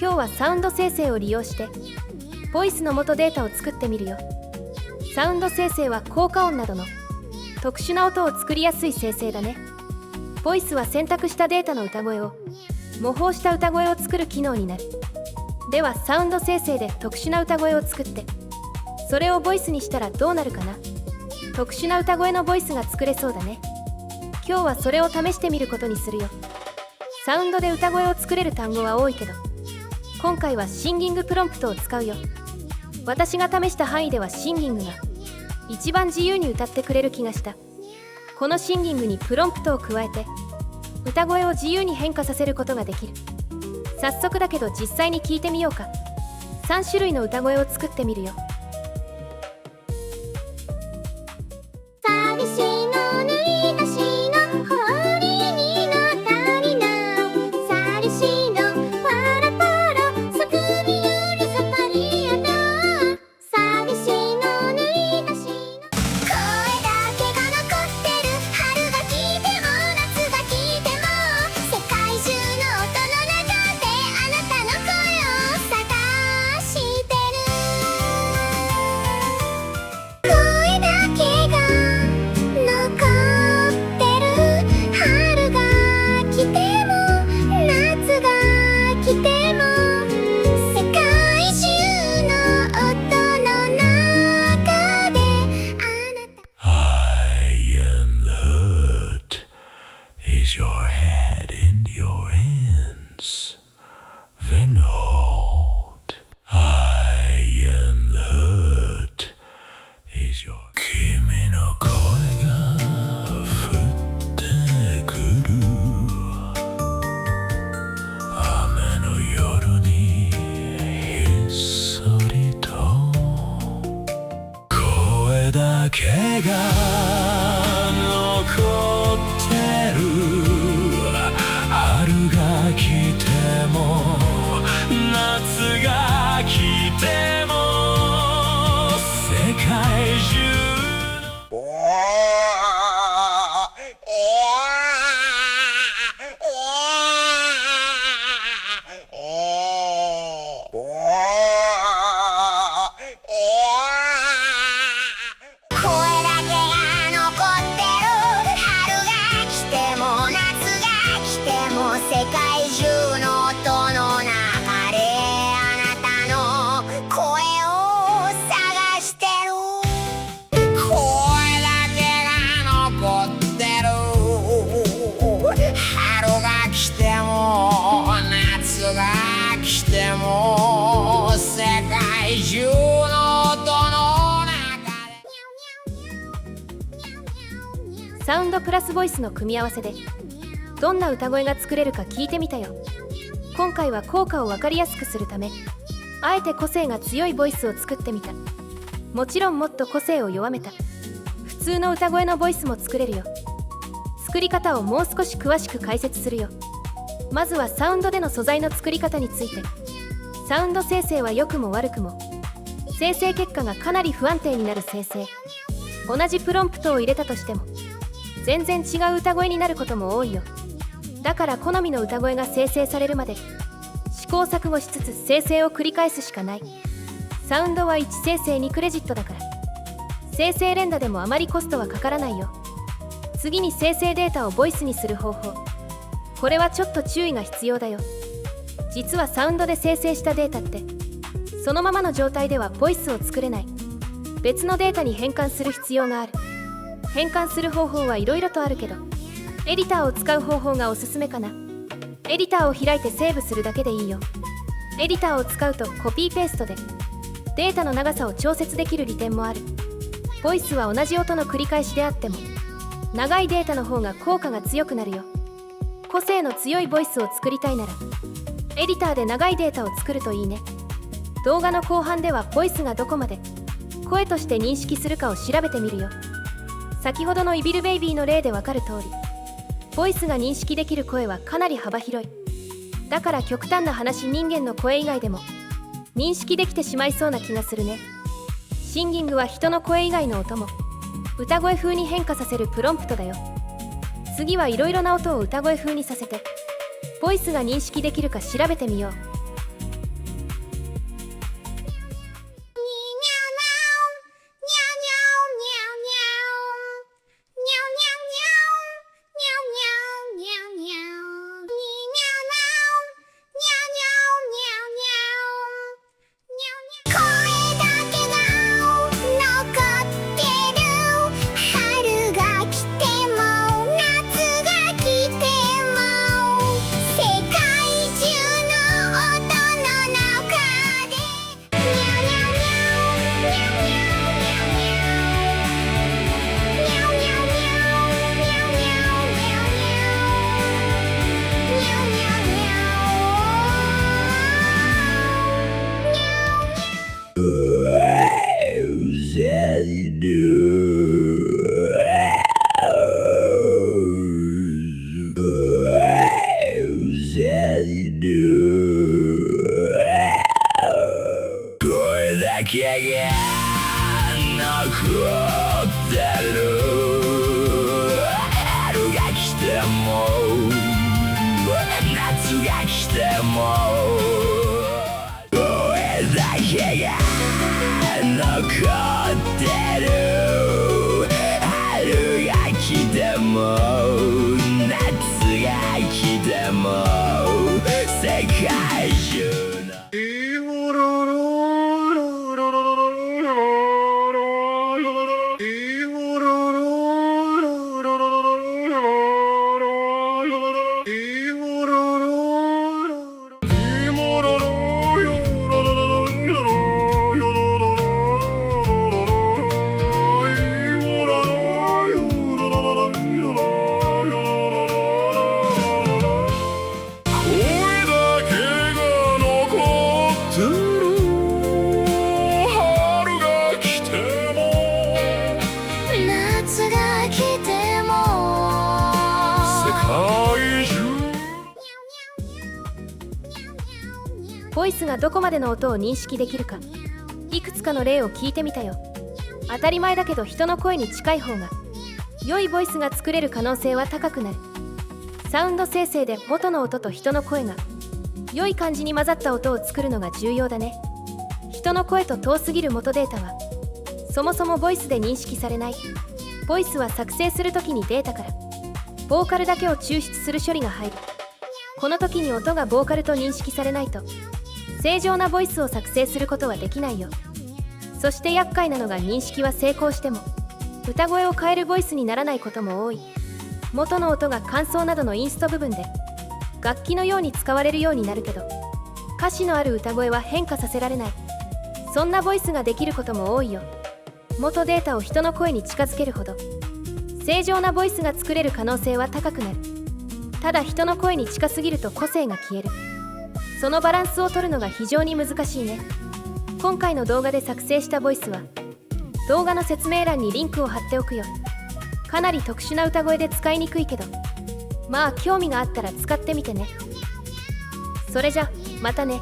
今日はサウンド生成を利用してボイスの元データを作ってみるよ。サウンド生成は効果音などの特殊な音を作りやすい生成だね。ボイスは選択したデータの歌声を模倣した歌声を作る機能になる。ではサウンド生成で特殊な歌声を作ってそれをボイスにしたらどうなるかな。特殊な歌声のボイスが作れそうだね。今日はそれを試してみることにするよ。サウンドで歌声を作れる単語は多いけど今回はシンギングプロンプトを使うよ。私が試した範囲ではシンギングが一番自由に歌ってくれる気がした。このシンギングにプロンプトを加えて歌声を自由に変化させることができる。早速だけど実際に聞いてみようか。3種類の歌声を作ってみるよ。寂しいの塗り出しの氷になったりな寂しいのパラパラすくみゆりさぱりやだ寂しいの塗り出しの声だけが残ってる春が来ても夏が来ても世界中の音の中であなたの声を探してる声だけが残ってる春が来ても夏が来ても世界中の音の中であなた I am the hurt. Is your head in your hands? Then hold. I am the hurt. Is your 君の声が降ってくる雨の夜にひっそりと声だけが残ってる春が来ても夏が来ても世界中声だけが残ってる春が来ても夏が来ても世界中の音の中であなたの声を探してる声だけが残ってる春が来ても夏が来ても世界中の音の中でサウンドプラスボイスの組み合わせでどんな歌声が作れるか聞いてみたよ。今回は効果を分かりやすくするためあえて個性が強いボイスを作ってみた。もちろんもっと個性を弱めた普通の歌声のボイスも作れるよ。作り方をもう少し詳しく解説するよ。まずはサウンドでの素材の作り方について。サウンド生成は良くも悪くも生成結果がかなり不安定になる生成。同じプロンプトを入れたとしても全然違う歌声になることも多いよ。だから好みの歌声が生成されるまで試行錯誤しつつ生成を繰り返すしかない。サウンドは1生成2クレジットだから生成連打でもあまりコストはかからないよ。次に生成データをボイスにする方法。これはちょっと注意が必要だよ。実はサウンドで生成したデータってそのままの状態ではボイスを作れない。別のデータに変換する必要がある。変換する方法はいろいろとあるけどエディターを使う方法がおすすめかな。エディターを開いてセーブするだけでいいよ。エディターを使うとコピーペーストでデータの長さを調節できる利点もある。ボイスは同じ音の繰り返しであっても長いデータの方が効果が強くなるよ。個性の強いボイスを作りたいならエディターで長いデータを作るといいね。動画の後半ではボイスがどこまで声として認識するかを調べてみるよ。先ほどのイビルベイビーの例でわかる通りボイスが認識できる声はかなり幅広い。だから極端な話人間の声以外でも認識できてしまいそうな気がするね。シンギングは人の声以外の音も歌声風に変化させるプロンプトだよ。次はいろいろな音を歌声風にさせてボイスが認識できるか調べてみよう。これだけが残ってる。春が来ても夏が来てもこれだけが残ってる。春が来ても夏が来ても世界中のボイスがどこまでの音を認識できるか、いくつかの例を聞いてみたよ。当たり前だけど人の声に近い方が良いボイスが作れる可能性は高くなる。サウンド生成で元の音と人の声が良い感じに混ざった音を作るのが重要だね。人の声と遠すぎる元データはそもそもボイスで認識されない。ボイスは作成するときにデータからボーカルだけを抽出する処理が入る。この時に音がボーカルと認識されないと正常なボイスを作成することはできないよ。そして厄介なのが認識は成功しても歌声を変えるボイスにならないことも多い。元の音が間奏などのインスト部分で楽器のように使われるようになるけど歌詞のある歌声は変化させられない。そんなボイスができることも多いよ。元データを人の声に近づけるほど正常なボイスが作れる可能性は高くなる。ただ人の声に近すぎると個性が消える。そのバランスを取るのが非常に難しいね。今回の動画で作成したボイスは動画の説明欄にリンクを貼っておくよ。かなり特殊な歌声で使いにくいけどまあ興味があったら使ってみてね。それじゃまたね。